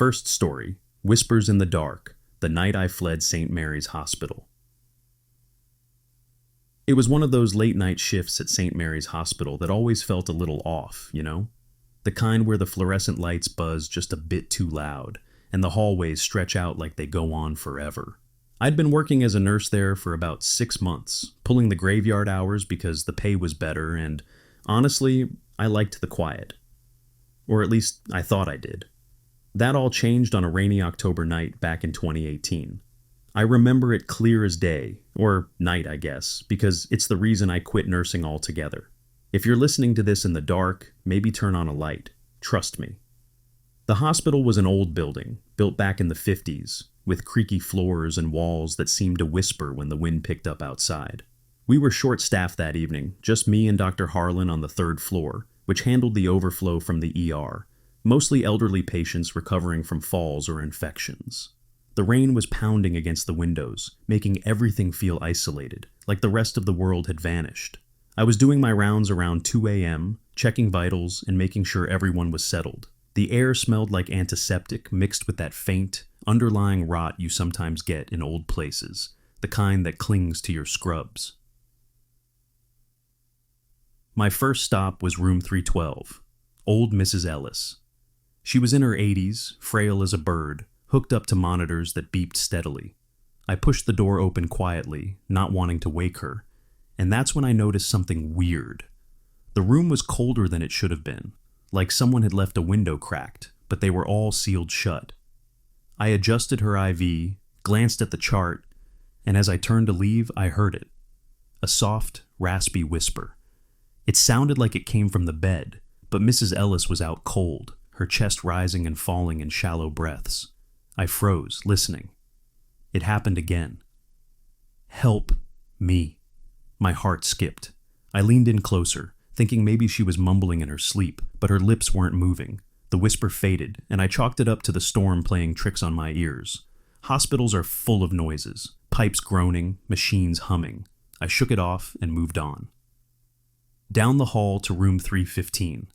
First story, Whispers in the Dark, the night I fled St. Mary's Hospital. It was one of those late-night shifts at St. Mary's Hospital that always felt a little off, you know? The kind where the fluorescent lights buzz just a bit too loud, and the hallways stretch out like they go on forever. I'd been working as a nurse there for about 6 months, pulling the graveyard hours because the pay was better, and honestly, I liked the quiet. Or at least, I thought I did. That all changed on a rainy October night back in 2018. I remember it clear as day, or night I guess, because it's the reason I quit nursing altogether. If you're listening to this in the dark, maybe turn on a light. Trust me. The hospital was an old building, built back in the 50s, with creaky floors and walls that seemed to whisper when the wind picked up outside. We were short-staffed that evening, just me and Dr. Harlan on the 3rd floor, which handled the overflow from the ER, mostly elderly patients recovering from falls or infections. The rain was pounding against the windows, making everything feel isolated, like the rest of the world had vanished. I was doing my rounds around 2 a.m., checking vitals and making sure everyone was settled. The air smelled like antiseptic mixed with that faint, underlying rot you sometimes get in old places, the kind that clings to your scrubs. My first stop was room 312, old Mrs. Ellis. She was in her 80s, frail as a bird, hooked up to monitors that beeped steadily. I pushed the door open quietly, not wanting to wake her, and that's when I noticed something weird. The room was colder than it should have been, like someone had left a window cracked, but they were all sealed shut. I adjusted her IV, glanced at the chart, and as I turned to leave, I heard it. A soft, raspy whisper. It sounded like it came from the bed, but Mrs. Ellis was out cold, her chest rising and falling in shallow breaths. I froze, listening. It happened again. Help me. My heart skipped. I leaned in closer, thinking maybe she was mumbling in her sleep, but her lips weren't moving. The whisper faded, and I chalked it up to the storm playing tricks on my ears. Hospitals are full of noises, pipes groaning, machines humming. I shook it off and moved on. Down the hall to room 315.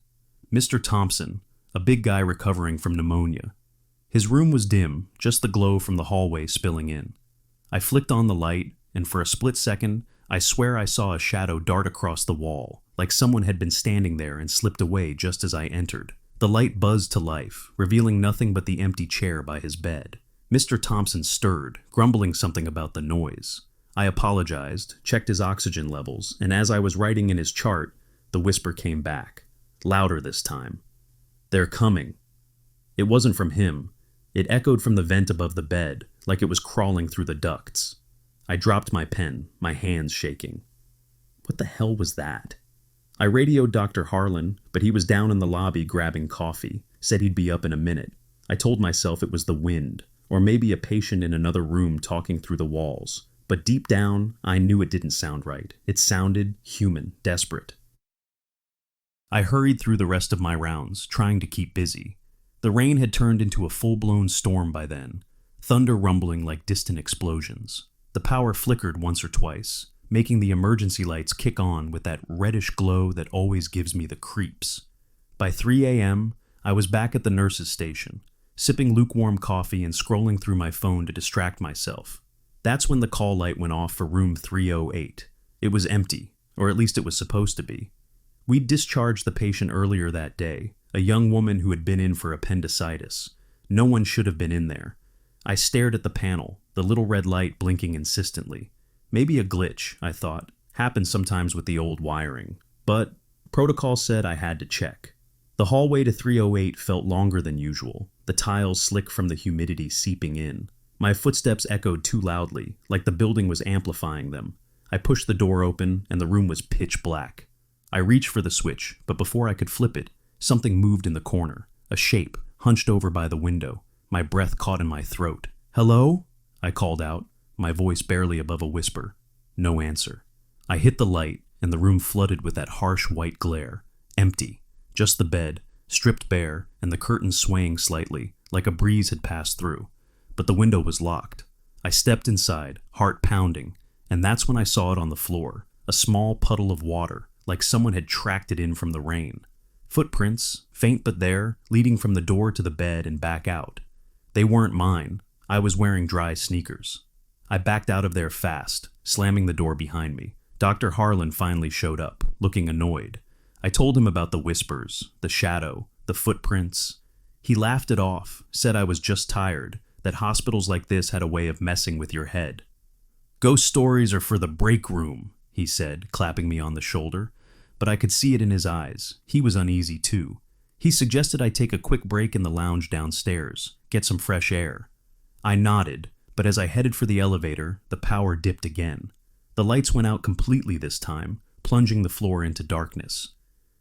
Mr. Thompson, a big guy recovering from pneumonia. His room was dim, just the glow from the hallway spilling in. I flicked on the light, and for a split second, I swear I saw a shadow dart across the wall, like someone had been standing there and slipped away just as I entered. The light buzzed to life, revealing nothing but the empty chair by his bed. Mr. Thompson stirred, grumbling something about the noise. I apologized, checked his oxygen levels, and as I was writing in his chart, the whisper came back, louder this time. They're coming. It wasn't from him. It echoed from the vent above the bed, like it was crawling through the ducts. I dropped my pen, my hands shaking. What the hell was that? I radioed Dr. Harlan, but he was down in the lobby grabbing coffee, said he'd be up in a minute. I told myself it was the wind, or maybe a patient in another room talking through the walls. But deep down, I knew it didn't sound right. It sounded human, desperate. I hurried through the rest of my rounds, trying to keep busy. The rain had turned into a full-blown storm by then, thunder rumbling like distant explosions. The power flickered once or twice, making the emergency lights kick on with that reddish glow that always gives me the creeps. By 3 a.m., I was back at the nurse's station, sipping lukewarm coffee and scrolling through my phone to distract myself. That's when the call light went off for room 308. It was empty, or at least it was supposed to be. We'd discharged the patient earlier that day, a young woman who had been in for appendicitis. No one should have been in there. I stared at the panel, the little red light blinking insistently. Maybe a glitch, I thought. Happens sometimes with the old wiring. But protocol said I had to check. The hallway to 308 felt longer than usual, the tiles slick from the humidity seeping in. My footsteps echoed too loudly, like the building was amplifying them. I pushed the door open, and the room was pitch black. I reached for the switch, but before I could flip it, something moved in the corner, a shape, hunched over by the window. My breath caught in my throat. "Hello?" I called out, my voice barely above a whisper. No answer. I hit the light, and the room flooded with that harsh white glare. Empty. Just the bed, stripped bare, and the curtains swaying slightly, like a breeze had passed through. But the window was locked. I stepped inside, heart pounding, and that's when I saw it on the floor, a small puddle of water, like someone had tracked it in from the rain. Footprints, faint but there, leading from the door to the bed and back out. They weren't mine. I was wearing dry sneakers. I backed out of there fast, slamming the door behind me. Dr. Harlan finally showed up, looking annoyed. I told him about the whispers, the shadow, the footprints. He laughed it off, said I was just tired, that hospitals like this had a way of messing with your head. "Ghost stories are for the break room," he said, clapping me on the shoulder. But I could see it in his eyes. He was uneasy too. He suggested I take a quick break in the lounge downstairs, get some fresh air. I nodded, but as I headed for the elevator, the power dipped again. The lights went out completely this time, plunging the floor into darkness.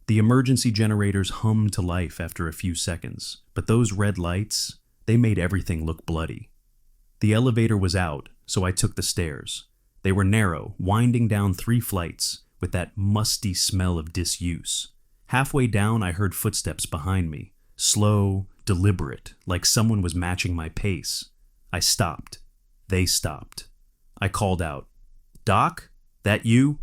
The emergency generators hummed to life after a few seconds, but those red lights, they made everything look bloody. The elevator was out, so I took the stairs. They were narrow, winding down 3 flights, with that musty smell of disuse. Halfway down, I heard footsteps behind me, slow, deliberate, like someone was matching my pace. I stopped. They stopped. I called out, "Doc, that you?"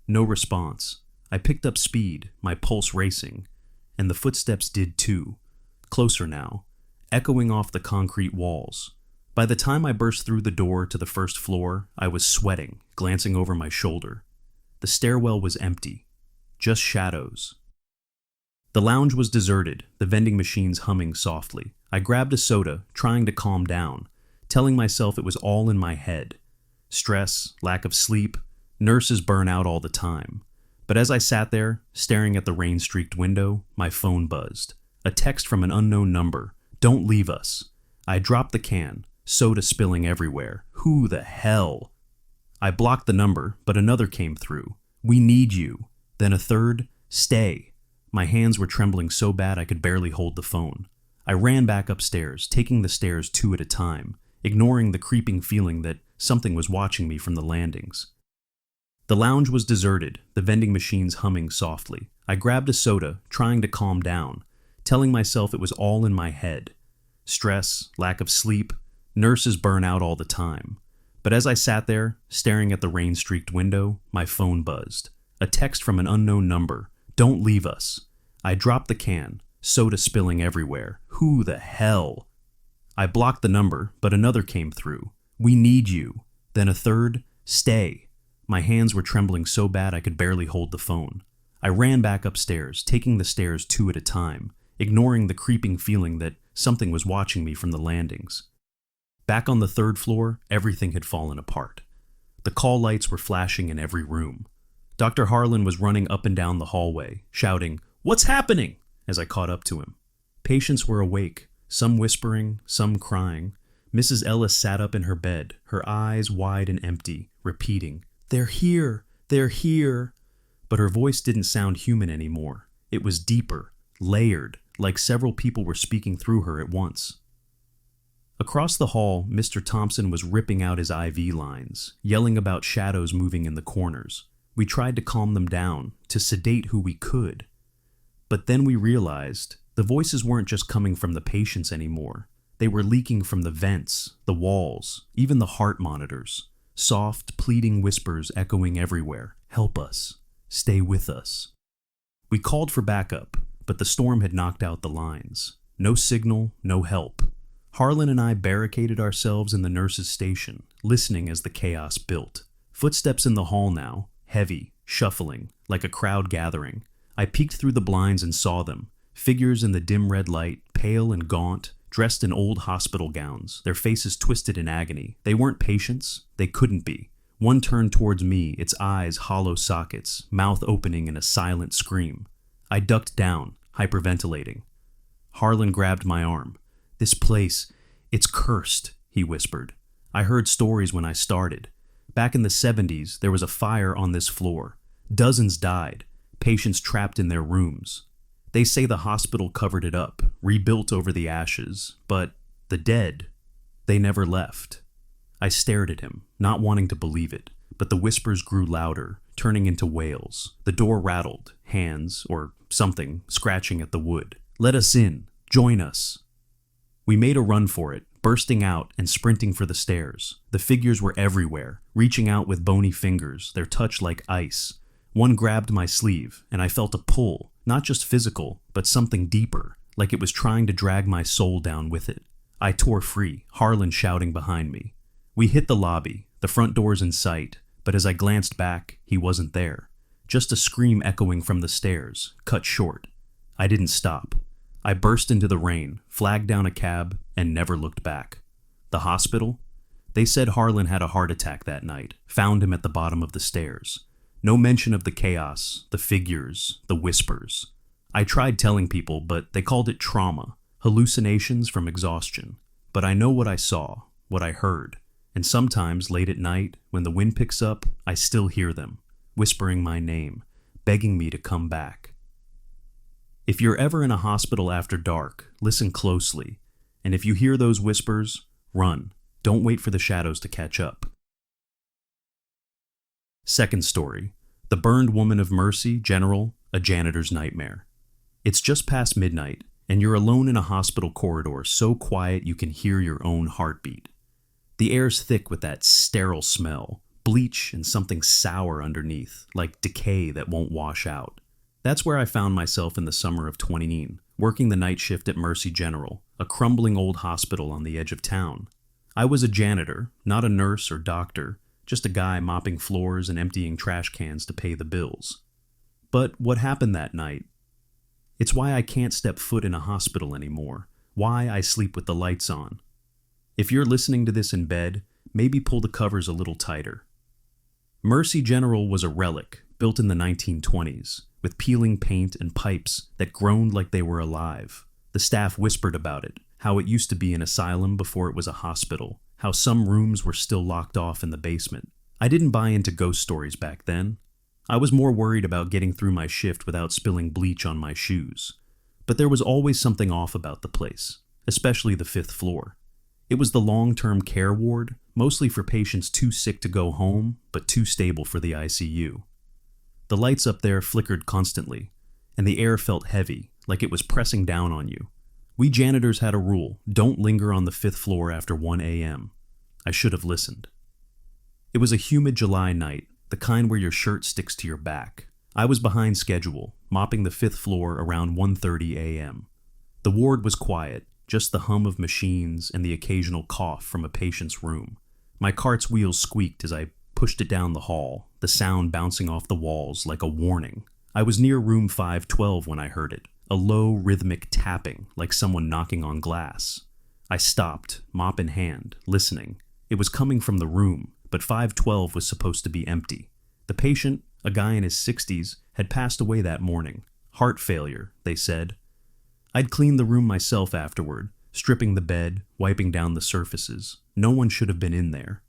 No response. I picked up speed, my pulse racing, and the footsteps did too, closer now, echoing off the concrete walls. By the time I burst through the door to the first floor, I was sweating, glancing over my shoulder. The stairwell was empty, just shadows. The lounge was deserted, the vending machines humming softly. I grabbed a soda, trying to calm down, telling myself it was all in my head. Stress, lack of sleep, nurses burn out all the time. But as I sat there, staring at the rain-streaked window, my phone buzzed. A text from an unknown number. "Don't leave us." I dropped the can, soda spilling everywhere. Who the hell? I blocked the number, but another came through. "We need you." Then a third, "Stay." My hands were trembling so bad I could barely hold the phone. I ran back upstairs, taking the stairs 2 at a time, ignoring the creeping feeling that something was watching me from the landings. The lounge was deserted, the vending machines humming softly. I grabbed a soda, trying to calm down, telling myself it was all in my head. Stress, lack of sleep, nurses burn out all the time. But as I sat there, staring at the rain-streaked window, my phone buzzed. A text from an unknown number. "Don't leave us." I dropped the can, soda spilling everywhere. Who the hell? I blocked the number, but another came through. "We need you." Then a third, "Stay." My hands were trembling so bad I could barely hold the phone. I ran back upstairs, taking the stairs 2 at a time, ignoring the creeping feeling that something was watching me from the landings. Back on the 3rd floor, everything had fallen apart. The call lights were flashing in every room. Dr. Harlan was running up and down the hallway, shouting, "What's happening?" as I caught up to him. Patients were awake, some whispering, some crying. Mrs. Ellis sat up in her bed, her eyes wide and empty, repeating, "They're here! They're here!" But her voice didn't sound human anymore. It was deeper, layered, like several people were speaking through her at once. Across the hall, Mr. Thompson was ripping out his IV lines, yelling about shadows moving in the corners. We tried to calm them down, to sedate who we could. But then we realized the voices weren't just coming from the patients anymore. They were leaking from the vents, the walls, even the heart monitors. Soft, pleading whispers echoing everywhere. "Help us. Stay with us." We called for backup, but the storm had knocked out the lines. No signal, no help. Harlan and I barricaded ourselves in the nurse's station, listening as the chaos built. Footsteps in the hall now, heavy, shuffling, like a crowd gathering. I peeked through the blinds and saw them. Figures in the dim red light, pale and gaunt, dressed in old hospital gowns, their faces twisted in agony. They weren't patients. They couldn't be. One turned towards me, its eyes hollow sockets, mouth opening in a silent scream. I ducked down, hyperventilating. Harlan grabbed my arm. "This place, it's cursed," he whispered. "I heard stories when I started. Back in the 70s, there was a fire on this floor. Dozens died, patients trapped in their rooms. They say the hospital covered it up, rebuilt over the ashes, but the dead, they never left." I stared at him, not wanting to believe it, but the whispers grew louder, turning into wails. The door rattled, hands, or something, scratching at the wood. "Let us in. Join us." We made a run for it, bursting out and sprinting for the stairs. The figures were everywhere, reaching out with bony fingers, their touch like ice. One grabbed my sleeve, and I felt a pull, not just physical, but something deeper, like it was trying to drag my soul down with it. I tore free, Harlan shouting behind me. We hit the lobby, the front doors in sight, but as I glanced back, he wasn't there. Just a scream echoing from the stairs, cut short. I didn't stop. I burst into the rain, flagged down a cab, and never looked back. The hospital? They said Harlan had a heart attack that night, found him at the bottom of the stairs. No mention of the chaos, the figures, the whispers. I tried telling people, but they called it trauma, hallucinations from exhaustion. But I know what I saw, what I heard, and sometimes late at night, when the wind picks up, I still hear them, whispering my name, begging me to come back. If you're ever in a hospital after dark, listen closely, and if you hear those whispers, run. Don't wait for the shadows to catch up. Second story, The Burned Woman of Mercy, General, a Janitor's Nightmare. It's just past midnight, and you're alone in a hospital corridor so quiet you can hear your own heartbeat. The air's thick with that sterile smell, bleach and something sour underneath, like decay that won't wash out. That's where I found myself in the summer of 2019, working the night shift at Mercy General, a crumbling old hospital on the edge of town. I was a janitor, not a nurse or doctor, just a guy mopping floors and emptying trash cans to pay the bills. But what happened that night? It's why I can't step foot in a hospital anymore, why I sleep with the lights on. If you're listening to this in bed, maybe pull the covers a little tighter. Mercy General was a relic, built in the 1920s, with peeling paint and pipes that groaned like they were alive. The staff whispered about it, how it used to be an asylum before it was a hospital, how some rooms were still locked off in the basement. I didn't buy into ghost stories back then. I was more worried about getting through my shift without spilling bleach on my shoes. But there was always something off about the place, especially the 5th floor. It was the long-term care ward, mostly for patients too sick to go home, but too stable for the ICU. The lights up there flickered constantly, and the air felt heavy, like it was pressing down on you. We janitors had a rule, don't linger on the 5th floor after 1 a.m. I should have listened. It was a humid July night, the kind where your shirt sticks to your back. I was behind schedule, mopping the 5th floor around 1:30 a.m. The ward was quiet, just the hum of machines and the occasional cough from a patient's room. My cart's wheels squeaked as I pushed it down the hall, the sound bouncing off the walls like a warning. I was near room 512 when I heard it, a low, rhythmic tapping, like someone knocking on glass. I stopped, mop in hand, listening. It was coming from the room, but 512 was supposed to be empty. The patient, a guy in his 60s, had passed away that morning. Heart failure, they said. I'd cleaned the room myself afterward, stripping the bed, wiping down the surfaces. No one should have been in there.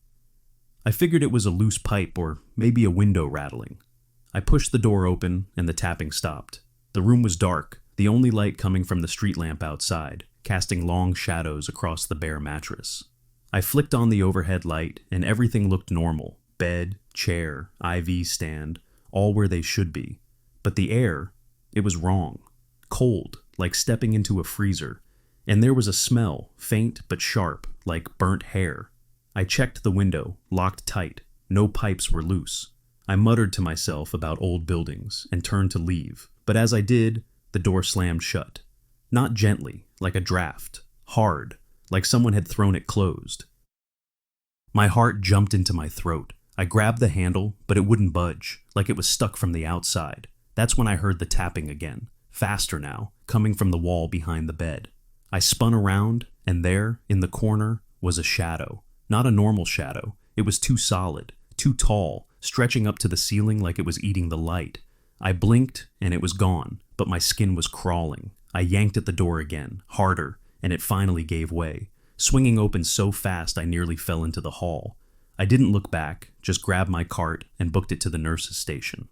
I figured it was a loose pipe or maybe a window rattling. I pushed the door open and the tapping stopped. The room was dark, the only light coming from the street lamp outside, casting long shadows across the bare mattress. I flicked on the overhead light and everything looked normal. Bed, chair, IV stand, all where they should be. But the air, it was wrong. Cold, like stepping into a freezer. And there was a smell, faint but sharp, like burnt hair. I checked the window, locked tight. No pipes were loose. I muttered to myself about old buildings and turned to leave. But as I did, the door slammed shut. Not gently, like a draft. Hard, like someone had thrown it closed. My heart jumped into my throat. I grabbed the handle, but it wouldn't budge, like it was stuck from the outside. That's when I heard the tapping again, faster now, coming from the wall behind the bed. I spun around, and there, in the corner, was a shadow. Not a normal shadow. It was too solid, too tall, stretching up to the ceiling like it was eating the light. I blinked, and it was gone, but my skin was crawling. I yanked at the door again, harder, and it finally gave way, swinging open so fast I nearly fell into the hall. I didn't look back, just grabbed my cart and booked it to the nurse's station.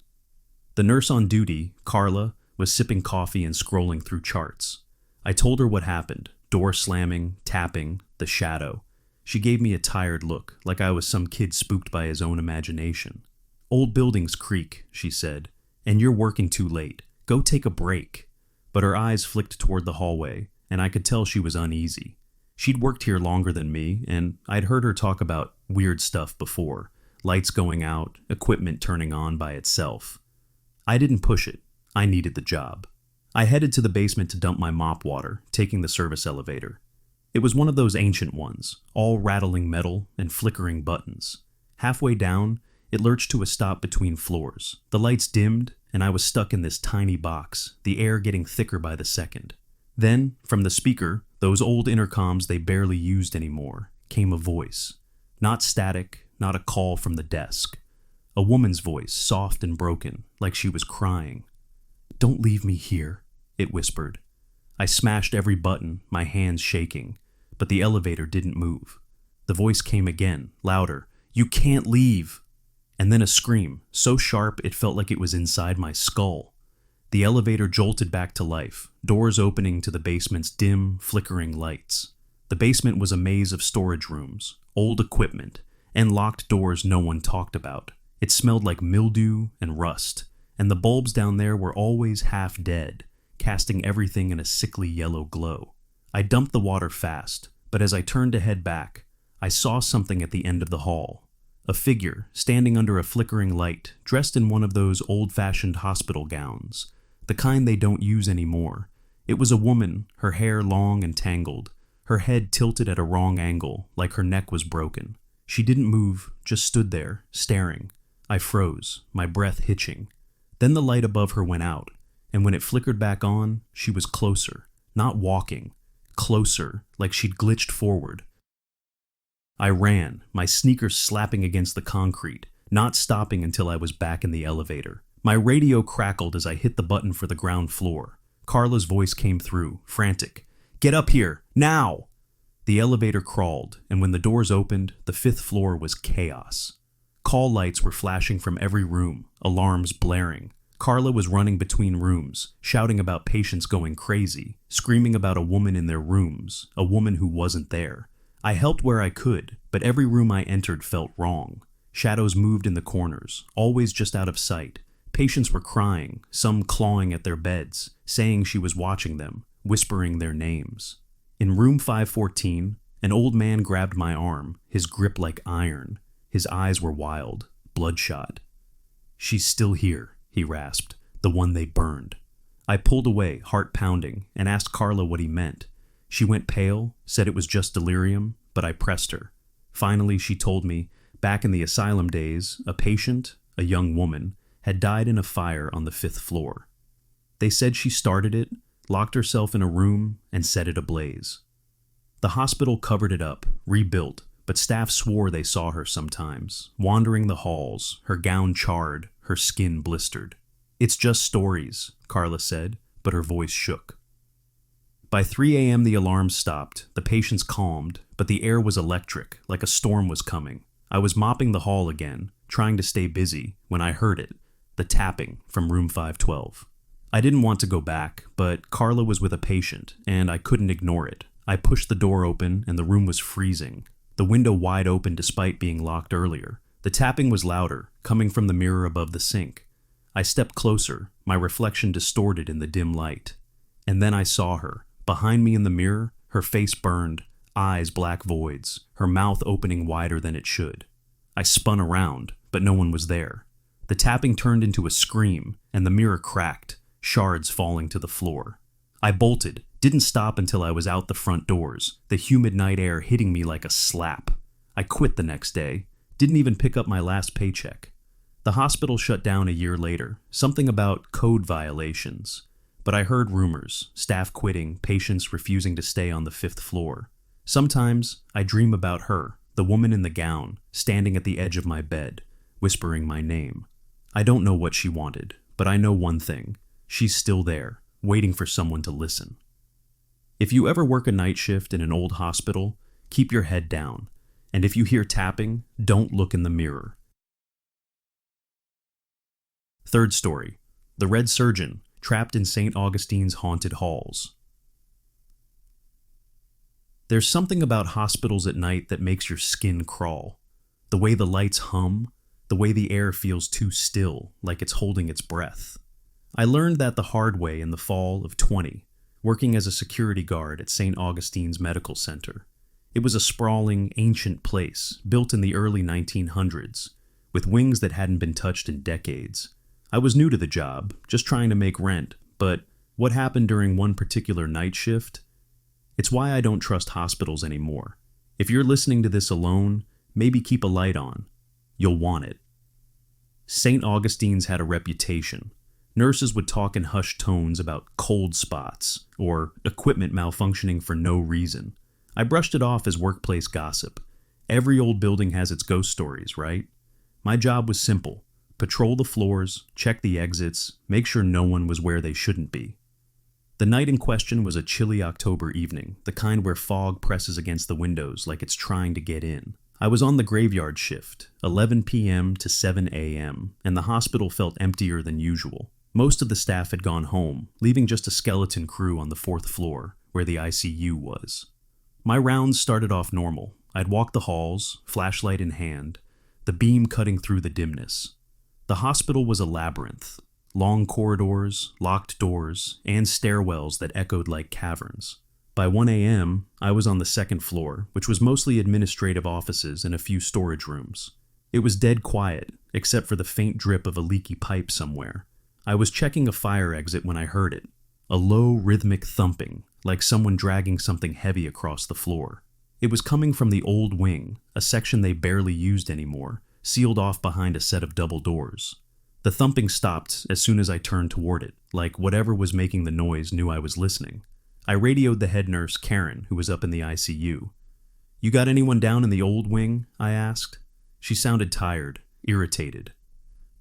The nurse on duty, Carla, was sipping coffee and scrolling through charts. I told her what happened, door slamming, tapping, the shadow. She gave me a tired look, like I was some kid spooked by his own imagination. Old buildings creak, she said, and you're working too late. Go take a break. But her eyes flicked toward the hallway, and I could tell she was uneasy. She'd worked here longer than me, and I'd heard her talk about weird stuff before. Lights going out, equipment turning on by itself. I didn't push it. I needed the job. I headed to the basement to dump my mop water, taking the service elevator. It was one of those ancient ones, all rattling metal and flickering buttons. Halfway down, it lurched to a stop between floors. The lights dimmed, and I was stuck in this tiny box, the air getting thicker by the second. Then, from the speaker, those old intercoms they barely used anymore, came a voice. Not static, not a call from the desk. A woman's voice, soft and broken, like she was crying. "Don't leave me here," it whispered. I smashed every button, my hands shaking, but the elevator didn't move. The voice came again, louder. "You can't leave!" And then a scream, so sharp it felt like it was inside my skull. The elevator jolted back to life, doors opening to the basement's dim, flickering lights. The basement was a maze of storage rooms, old equipment, and locked doors no one talked about. It smelled like mildew and rust, and the bulbs down there were always half dead, casting everything in a sickly yellow glow. I dumped the water fast, but as I turned to head back, I saw something at the end of the hall. A figure, standing under a flickering light, dressed in one of those old-fashioned hospital gowns, the kind they don't use anymore. It was a woman, her hair long and tangled, her head tilted at a wrong angle, like her neck was broken. She didn't move, just stood there, staring. I froze, my breath hitching. Then the light above her went out, and when it flickered back on, she was closer, not walking, closer, like she'd glitched forward. I ran, my sneakers slapping against the concrete, not stopping until I was back in the elevator. My radio crackled as I hit the button for the ground floor. Carla's voice came through, frantic. "Get up here, now!" The elevator crawled, and when the doors opened, the 5th floor was chaos. Call lights were flashing from every room, alarms blaring. Carla was running between rooms, shouting about patients going crazy, screaming about a woman in their rooms, a woman who wasn't there. I helped where I could, but every room I entered felt wrong. Shadows moved in the corners, always just out of sight. Patients were crying, some clawing at their beds, saying she was watching them, whispering their names. In room 514, an old man grabbed my arm, his grip like iron. His eyes were wild, bloodshot. "She's still here," he rasped, "the one they burned." I pulled away, heart pounding, and asked Carla what he meant. She went pale, said it was just delirium, but I pressed her. Finally, she told me, back in the asylum days, a patient, a young woman, had died in a fire on the 5th floor. They said she started it, locked herself in a room, and set it ablaze. The hospital covered it up, rebuilt, but staff swore they saw her sometimes, wandering the halls, her gown charred, her skin blistered. "It's just stories," Carla said, but her voice shook. By 3 a.m. the alarm stopped, the patients calmed, but the air was electric, like a storm was coming. I was mopping the hall again, trying to stay busy, when I heard it, the tapping from room 512. I didn't want to go back, but Carla was with a patient, and I couldn't ignore it. I pushed the door open, and the room was freezing, the window wide open despite being locked earlier. The tapping was louder, coming from the mirror above the sink. I stepped closer, my reflection distorted in the dim light. And then I saw her, behind me in the mirror, her face burned, eyes black voids, her mouth opening wider than it should. I spun around, but no one was there. The tapping turned into a scream, and the mirror cracked, shards falling to the floor. I bolted, didn't stop until I was out the front doors, the humid night air hitting me like a slap. I quit the next day, didn't even pick up my last paycheck. The hospital shut down a year later, something about code violations. But I heard rumors, staff quitting, patients refusing to stay on the 5th floor. Sometimes I dream about her, the woman in the gown, standing at the edge of my bed, whispering my name. I don't know what she wanted, but I know one thing. She's still there, waiting for someone to listen. If you ever work a night shift in an old hospital, keep your head down. And if you hear tapping, don't look in the mirror. Third story. The Red Surgeon, trapped in St. Augustine's haunted halls. There's something about hospitals at night that makes your skin crawl. The way the lights hum, the way the air feels too still, like it's holding its breath. I learned that the hard way in the fall of 20, working as a security guard at St. Augustine's Medical Center. It was a sprawling, ancient place, built in the early 1900s, with wings that hadn't been touched in decades. I was new to the job, just trying to make rent, but what happened during one particular night shift? It's why I don't trust hospitals anymore. If you're listening to this alone, maybe keep a light on. You'll want it. St. Augustine's had a reputation. Nurses would talk in hushed tones about cold spots or equipment malfunctioning for no reason. I brushed it off as workplace gossip. Every old building has its ghost stories, right? My job was simple. Patrol the floors, check the exits, make sure no one was where they shouldn't be. The night in question was a chilly October evening, the kind where fog presses against the windows like it's trying to get in. I was on the graveyard shift, 11 p.m. to 7 a.m., and the hospital felt emptier than usual. Most of the staff had gone home, leaving just a skeleton crew on the 4th floor, where the ICU was. My rounds started off normal. I'd walk the halls, flashlight in hand, the beam cutting through the dimness. The hospital was a labyrinth. Long corridors, locked doors, and stairwells that echoed like caverns. By 1 a.m., I was on the 2nd floor, which was mostly administrative offices and a few storage rooms. It was dead quiet, except for the faint drip of a leaky pipe somewhere. I was checking a fire exit when I heard it. A low, rhythmic thumping, like someone dragging something heavy across the floor. It was coming from the old wing, a section they barely used anymore, sealed off behind a set of double doors. The thumping stopped as soon as I turned toward it, like whatever was making the noise knew I was listening. I radioed the head nurse, Karen, who was up in the ICU. "You got anyone down in the old wing?" I asked. She sounded tired, irritated.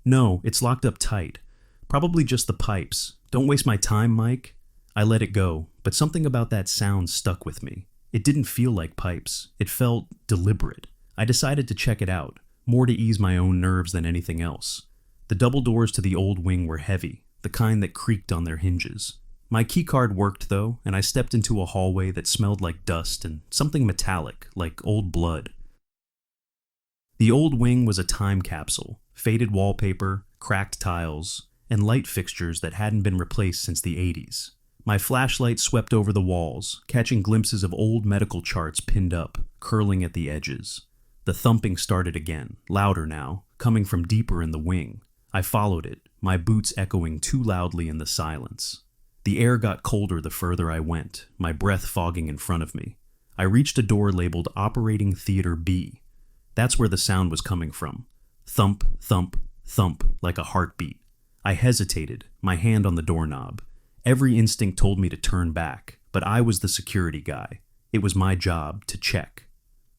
"No, it's locked up tight. Probably just the pipes. Don't waste my time, Mike." I let it go, but something about that sound stuck with me. It didn't feel like pipes. It felt deliberate. I decided to check it out, more to ease my own nerves than anything else. The double doors to the old wing were heavy, the kind that creaked on their hinges. My keycard worked, though, and I stepped into a hallway that smelled like dust and something metallic, like old blood. The old wing was a time capsule, faded wallpaper, cracked tiles, and light fixtures that hadn't been replaced since the 80s. My flashlight swept over the walls, catching glimpses of old medical charts pinned up, curling at the edges. The thumping started again, louder now, coming from deeper in the wing. I followed it, my boots echoing too loudly in the silence. The air got colder the further I went, my breath fogging in front of me. I reached a door labeled Operating Theater B. That's where the sound was coming from. Thump, thump, thump, like a heartbeat. I hesitated, my hand on the doorknob. Every instinct told me to turn back, but I was the security guy. It was my job to check.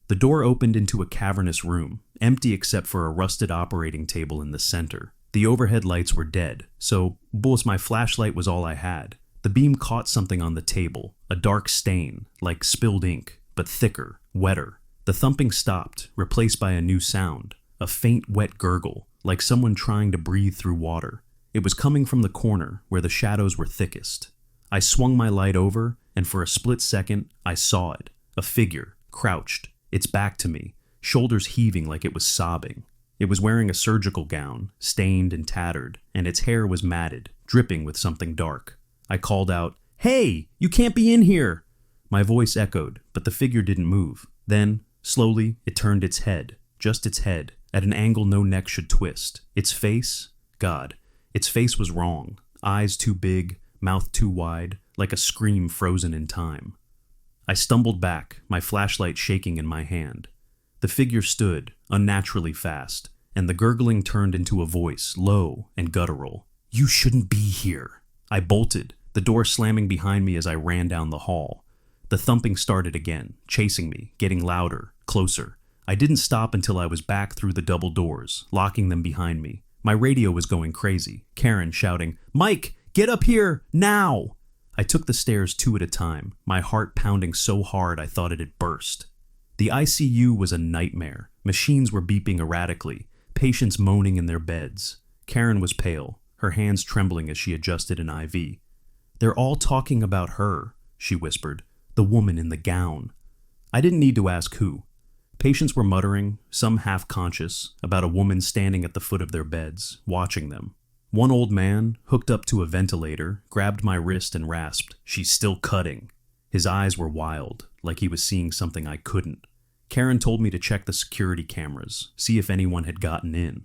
The door opened into a cavernous room, empty except for a rusted operating table in the center. The overhead lights were dead, so my flashlight was all I had. The beam caught something on the table, a dark stain, like spilled ink, but thicker, wetter. The thumping stopped, replaced by a new sound, a faint wet gurgle, like someone trying to breathe through water. It was coming from the corner, where the shadows were thickest. I swung my light over, and for a split second, I saw it. A figure, crouched, its back to me, shoulders heaving like it was sobbing. It was wearing a surgical gown, stained and tattered, and its hair was matted, dripping with something dark. I called out, "Hey, you can't be in here!" My voice echoed, but the figure didn't move. Then, slowly, it turned its head, just its head, at an angle no neck should twist. Its face, God, its face was wrong. Eyes too big, mouth too wide, like a scream frozen in time. I stumbled back, my flashlight shaking in my hand. The figure stood, unnaturally fast, and the gurgling turned into a voice, low and guttural. "You shouldn't be here." I bolted, the door slamming behind me as I ran down the hall. The thumping started again, chasing me, getting louder, closer. I didn't stop until I was back through the double doors, locking them behind me. My radio was going crazy, Karen shouting, "Mike, get up here, now!" I took the stairs 2 at a time, my heart pounding so hard I thought it had burst. The ICU was a nightmare. Machines were beeping erratically, patients moaning in their beds. Karen was pale, her hands trembling as she adjusted an IV. "They're all talking about her," she whispered, "the woman in the gown." I didn't need to ask who. Patients were muttering, some half-conscious, about a woman standing at the foot of their beds, watching them. One old man, hooked up to a ventilator, grabbed my wrist and rasped, "She's still cutting." His eyes were wild, like he was seeing something I couldn't. Karen told me to check the security cameras, see if anyone had gotten in.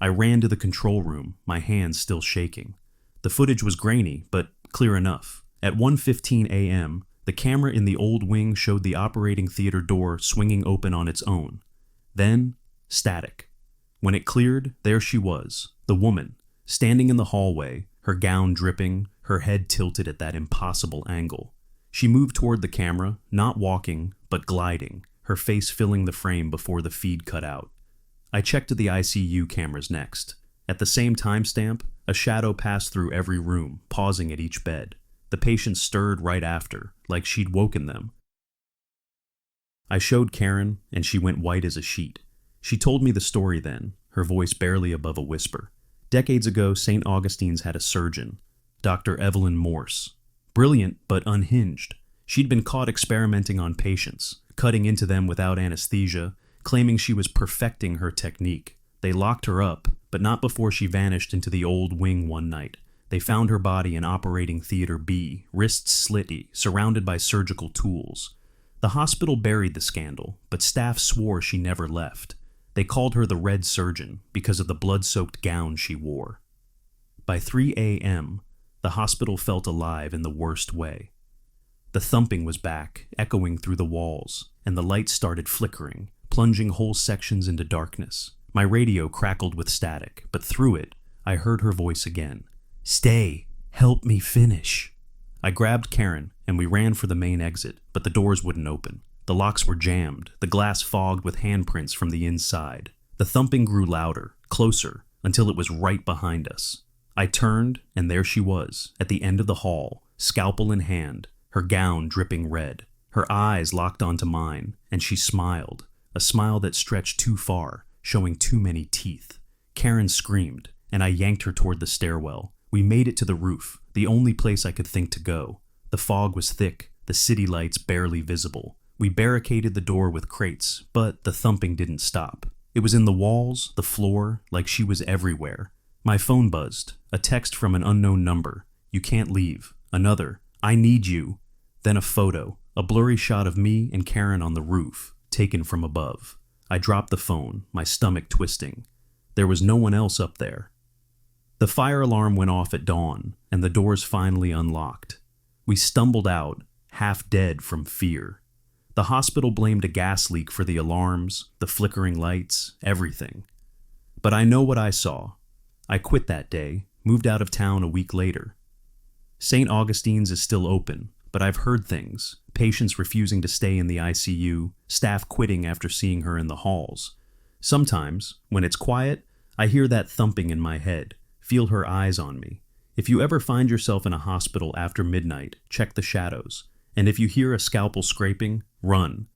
I ran to the control room, my hands still shaking. The footage was grainy, but clear enough. At 1:15 a.m., The camera in the old wing showed the operating theater door swinging open on its own. Then, static. When it cleared, there she was, the woman, standing in the hallway, her gown dripping, her head tilted at that impossible angle. She moved toward the camera, not walking, but gliding, her face filling the frame before the feed cut out. I checked the ICU cameras next. At the same timestamp, a shadow passed through every room, pausing at each bed. The patients stirred right after, like she'd woken them. I showed Karen, and she went white as a sheet. She told me the story then, her voice barely above a whisper. Decades ago, St. Augustine's had a surgeon, Dr. Evelyn Morse. Brilliant, but unhinged. She'd been caught experimenting on patients, cutting into them without anesthesia, claiming she was perfecting her technique. They locked her up, but not before she vanished into the old wing one night. They found her body in operating theater B, wrists slitty, surrounded by surgical tools. The hospital buried the scandal, but staff swore she never left. They called her the Red Surgeon because of the blood-soaked gown she wore. By 3 a.m., the hospital felt alive in the worst way. The thumping was back, echoing through the walls, and the lights started flickering, plunging whole sections into darkness. My radio crackled with static, but through it, I heard her voice again. "Stay! Help me finish!" I grabbed Karen, and we ran for the main exit, but the doors wouldn't open. The locks were jammed, the glass fogged with handprints from the inside. The thumping grew louder, closer, until it was right behind us. I turned, and there she was, at the end of the hall, scalpel in hand, her gown dripping red. Her eyes locked onto mine, and she smiled, a smile that stretched too far, showing too many teeth. Karen screamed, and I yanked her toward the stairwell. We made it to the roof, the only place I could think to go. The fog was thick, the city lights barely visible. We barricaded the door with crates, but the thumping didn't stop. It was in the walls, the floor, like she was everywhere. My phone buzzed, a text from an unknown number. "You can't leave." Another, "I need you." Then a photo, a blurry shot of me and Karen on the roof, taken from above. I dropped the phone, my stomach twisting. There was no one else up there. The fire alarm went off at dawn, and the doors finally unlocked. We stumbled out, half dead from fear. The hospital blamed a gas leak for the alarms, the flickering lights, everything. But I know what I saw. I quit that day, moved out of town a week later. St. Augustine's is still open, but I've heard things. Patients refusing to stay in the ICU, staff quitting after seeing her in the halls. Sometimes, when it's quiet, I hear that thumping in my head, feel her eyes on me. If you ever find yourself in a hospital after midnight, check the shadows. And if you hear a scalpel scraping, run.